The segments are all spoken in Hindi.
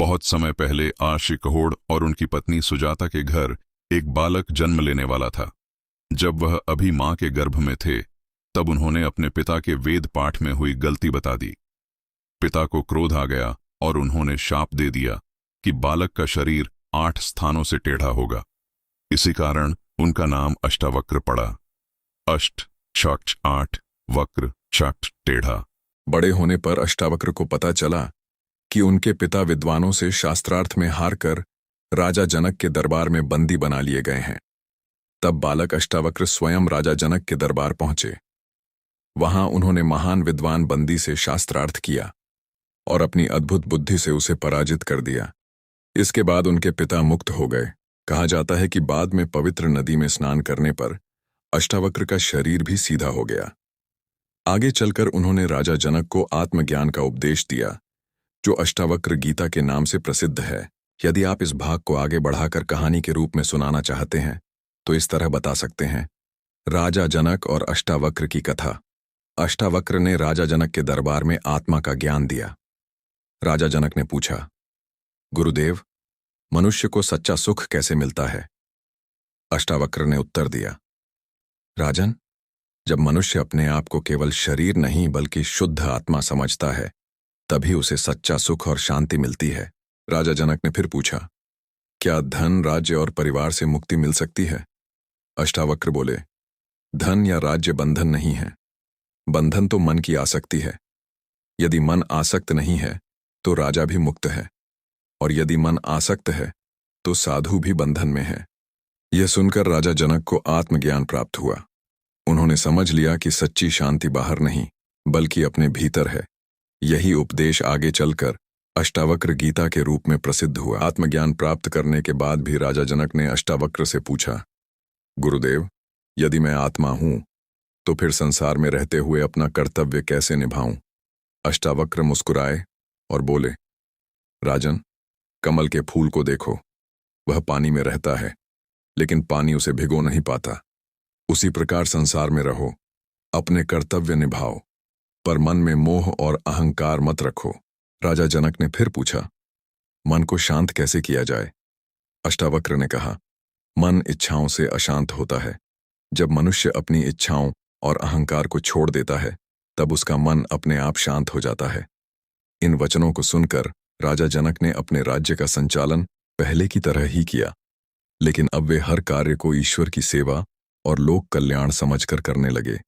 बहुत समय पहले आशी कहोड़ और उनकी पत्नी सुजाता के घर एक बालक जन्म लेने वाला था। जब वह अभी मां के गर्भ में थे, तब उन्होंने अपने पिता के वेद पाठ में हुई गलती बता दी। पिता को क्रोध आ गया और उन्होंने शाप दे दिया कि बालक का शरीर 8 स्थानों से टेढ़ा होगा। इसी कारण उनका नाम अष्टावक्र पड़ा। अष्ट क्षक्ष 8, वक्र क्षक्ष टेढ़ा। बड़े होने पर अष्टावक्र को पता चला कि उनके पिता विद्वानों से शास्त्रार्थ में हार कर राजा जनक के दरबार में बंदी बना लिए गए हैं। तब बालक अष्टावक्र स्वयं राजा जनक के दरबार पहुंचे। वहां उन्होंने महान विद्वान बंदी से शास्त्रार्थ किया और अपनी अद्भुत बुद्धि से उसे पराजित कर दिया। इसके बाद उनके पिता मुक्त हो गए। कहा जाता है कि बाद में पवित्र नदी में स्नान करने पर अष्टावक्र का शरीर भी सीधा हो गया। आगे चलकर उन्होंने राजा जनक को आत्मज्ञान का उपदेश दिया, जो अष्टावक्र गीता के नाम से प्रसिद्ध है। यदि आप इस भाग को आगे बढ़ाकर कहानी के रूप में सुनाना चाहते हैं तो इस तरह बता सकते हैं। राजा जनक और अष्टावक्र की कथा। अष्टावक्र ने राजा जनक के दरबार में आत्मा का ज्ञान दिया। राजा जनक ने पूछा, गुरुदेव, मनुष्य को सच्चा सुख कैसे मिलता है? अष्टावक्र ने उत्तर दिया, राजन, जब मनुष्य अपने आप को केवल शरीर नहीं बल्कि शुद्ध आत्मा समझता है, तभी उसे सच्चा सुख और शांति मिलती है। राजा जनक ने फिर पूछा, क्या धन, राज्य और परिवार से मुक्ति मिल सकती है? अष्टावक्र बोले, धन या राज्य बंधन नहीं है। बंधन तो मन की आसक्ति है। यदि मन आसक्त नहीं है तो राजा भी मुक्त है, और यदि मन आसक्त है तो साधु भी बंधन में है। यह सुनकर राजा जनक को आत्मज्ञान प्राप्त हुआ। उन्होंने समझ लिया कि सच्ची शांति बाहर नहीं बल्कि अपने भीतर है। यही उपदेश आगे चलकर अष्टावक्र गीता के रूप में प्रसिद्ध हुआ। आत्मज्ञान प्राप्त करने के बाद भी राजा जनक ने अष्टावक्र से पूछा, गुरुदेव, यदि मैं आत्मा हूं तो फिर संसार में रहते हुए अपना कर्तव्य कैसे निभाऊं? अष्टावक्र मुस्कुराए और बोले, राजन, कमल के फूल को देखो। वह पानी में रहता है लेकिन पानी उसे भिगो नहीं पाता। उसी प्रकार संसार में रहो, अपने कर्तव्य निभाओ, पर मन में मोह और अहंकार मत रखो। राजा जनक ने फिर पूछा, मन को शांत कैसे किया जाए? अष्टावक्र ने कहा, मन इच्छाओं से अशांत होता है। जब मनुष्य अपनी इच्छाओं और अहंकार को छोड़ देता है, तब उसका मन अपने आप शांत हो जाता है। इन वचनों को सुनकर राजा जनक ने अपने राज्य का संचालन पहले की तरह ही किया, लेकिन अब वे हर कार्य को ईश्वर की सेवा और लोक कल्याण समझकर करने लगे।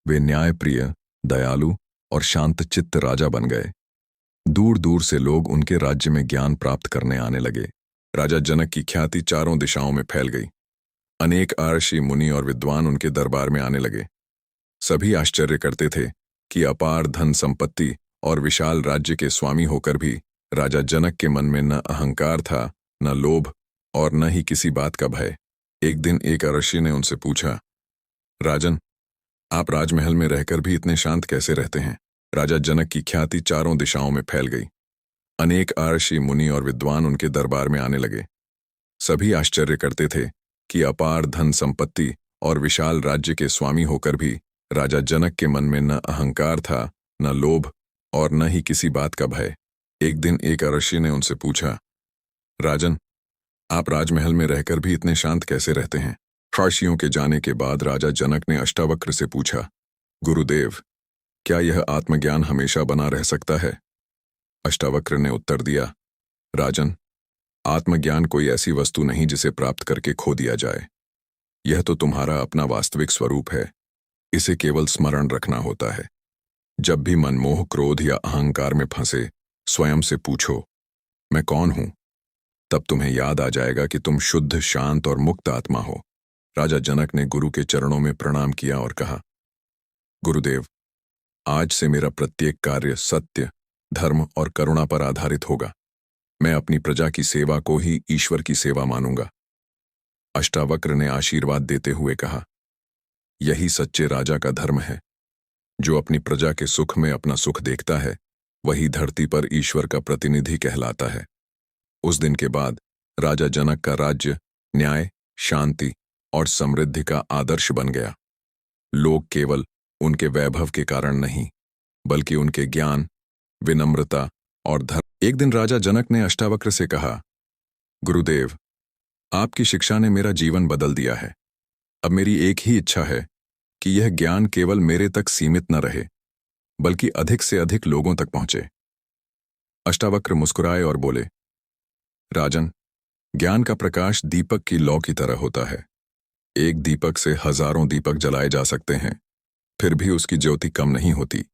वे न्यायप्रिय, दयालु और शांत चित्त राजा बन गए। दूर दूर से लोग उनके राज्य में ज्ञान प्राप्त करने आने लगे। राजा जनक की ख्याति चारों दिशाओं में फैल गई। अनेक ऋषि, मुनि और विद्वान उनके दरबार में आने लगे। सभी आश्चर्य करते थे कि अपार धन संपत्ति और विशाल राज्य के स्वामी होकर भी राजा जनक के मन में न अहंकार था, न लोभ और न ही किसी बात का भय। एक दिन एक ऋषि ने उनसे पूछा, राजन, आप राजमहल में रहकर भी इतने शांत कैसे रहते हैं? राजा जनक की ख्याति चारों दिशाओं में फैल गई। अनेक ऋषि, मुनि और विद्वान उनके दरबार में आने लगे। सभी आश्चर्य करते थे कि अपार धन संपत्ति और विशाल राज्य के स्वामी होकर भी राजा जनक के मन में न अहंकार था, न लोभ और न ही किसी बात का भय। एक दिन एक ऋषि ने उनसे पूछा, राजन, आप राजमहल में रहकर भी इतने शांत कैसे रहते हैं? ऋषियों के जाने के बाद राजा जनक ने अष्टावक्र से पूछा, गुरुदेव, क्या यह आत्मज्ञान हमेशा बना रह सकता है? अष्टावक्र ने उत्तर दिया, राजन, आत्मज्ञान कोई ऐसी वस्तु नहीं जिसे प्राप्त करके खो दिया जाए। यह तो तुम्हारा अपना वास्तविक स्वरूप है। इसे केवल स्मरण रखना होता है। जब भी मन मोह, क्रोध या अहंकार में फंसे, स्वयं से पूछो, मैं कौन हूं? तब तुम्हें याद आ जाएगा कि तुम शुद्ध, शांत और मुक्त आत्मा हो। राजा जनक ने गुरु के चरणों में प्रणाम किया और कहा, गुरुदेव, आज से मेरा प्रत्येक कार्य सत्य, धर्म और करुणा पर आधारित होगा। मैं अपनी प्रजा की सेवा को ही ईश्वर की सेवा मानूंगा। अष्टावक्र ने आशीर्वाद देते हुए कहा, यही सच्चे राजा का धर्म है। जो अपनी प्रजा के सुख में अपना सुख देखता है, वही धरती पर ईश्वर का प्रतिनिधि कहलाता है। उस दिन के बाद राजा जनक का राज्य न्याय, शांति और समृद्धि का आदर्श बन गया। लोग केवल उनके वैभव के कारण नहीं, बल्कि उनके ज्ञान, विनम्रता और धर्म एक दिन राजा जनक ने अष्टावक्र से कहा, गुरुदेव, आपकी शिक्षा ने मेरा जीवन बदल दिया है। अब मेरी एक ही इच्छा है कि यह ज्ञान केवल मेरे तक सीमित न रहे, बल्कि अधिक से अधिक लोगों तक पहुंचे। अष्टावक्र मुस्कुराए और बोले, राजन, ज्ञान का प्रकाश दीपक की लौ की तरह होता है। एक दीपक से हजारों दीपक जलाए जा सकते हैं, फिर भी उसकी ज्योति कम नहीं होती।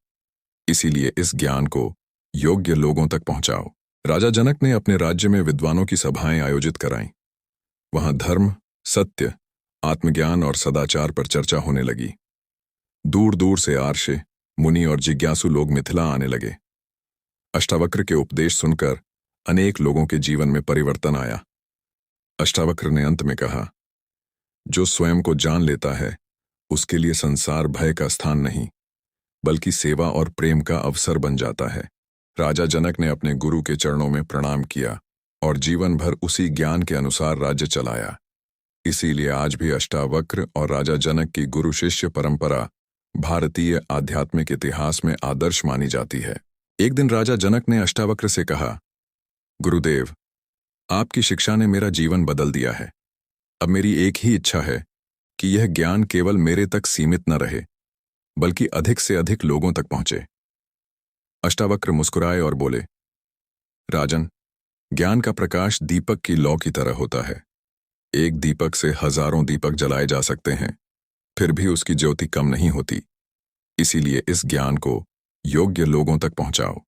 इसीलिए इस ज्ञान को योग्य लोगों तक पहुंचाओ। राजा जनक ने अपने राज्य में विद्वानों की सभाएं आयोजित कराईं। वहां धर्म, सत्य, आत्मज्ञान और सदाचार पर चर्चा होने लगी। दूर दूर से आर्षे, मुनि और जिज्ञासु लोग मिथिला आने लगे। अष्टावक्र के उपदेश सुनकर अनेक लोगों के जीवन में परिवर्तन आया। अष्टावक्र ने अंत में कहा, जो स्वयं को जान लेता है उसके लिए संसार भय का स्थान नहीं, बल्कि सेवा और प्रेम का अवसर बन जाता है। राजा जनक ने अपने गुरु के चरणों में प्रणाम किया और जीवन भर उसी ज्ञान के अनुसार राज्य चलाया। इसीलिए आज भी अष्टावक्र और राजा जनक की गुरु शिष्य परंपरा भारतीय आध्यात्मिक इतिहास में आदर्श मानी जाती है। एक दिन राजा जनक ने अष्टावक्र से कहा, गुरुदेव, आपकी शिक्षा ने मेरा जीवन बदल दिया है। अब मेरी एक ही इच्छा है कि यह ज्ञान केवल मेरे तक सीमित न रहे, बल्कि अधिक से अधिक लोगों तक पहुंचे। अष्टावक्र मुस्कुराए और बोले, राजन, ज्ञान का प्रकाश दीपक की लौ की तरह होता है। एक दीपक से हजारों दीपक जलाए जा सकते हैं, फिर भी उसकी ज्योति कम नहीं होती। इसीलिए इस ज्ञान को योग्य लोगों तक पहुंचाओ।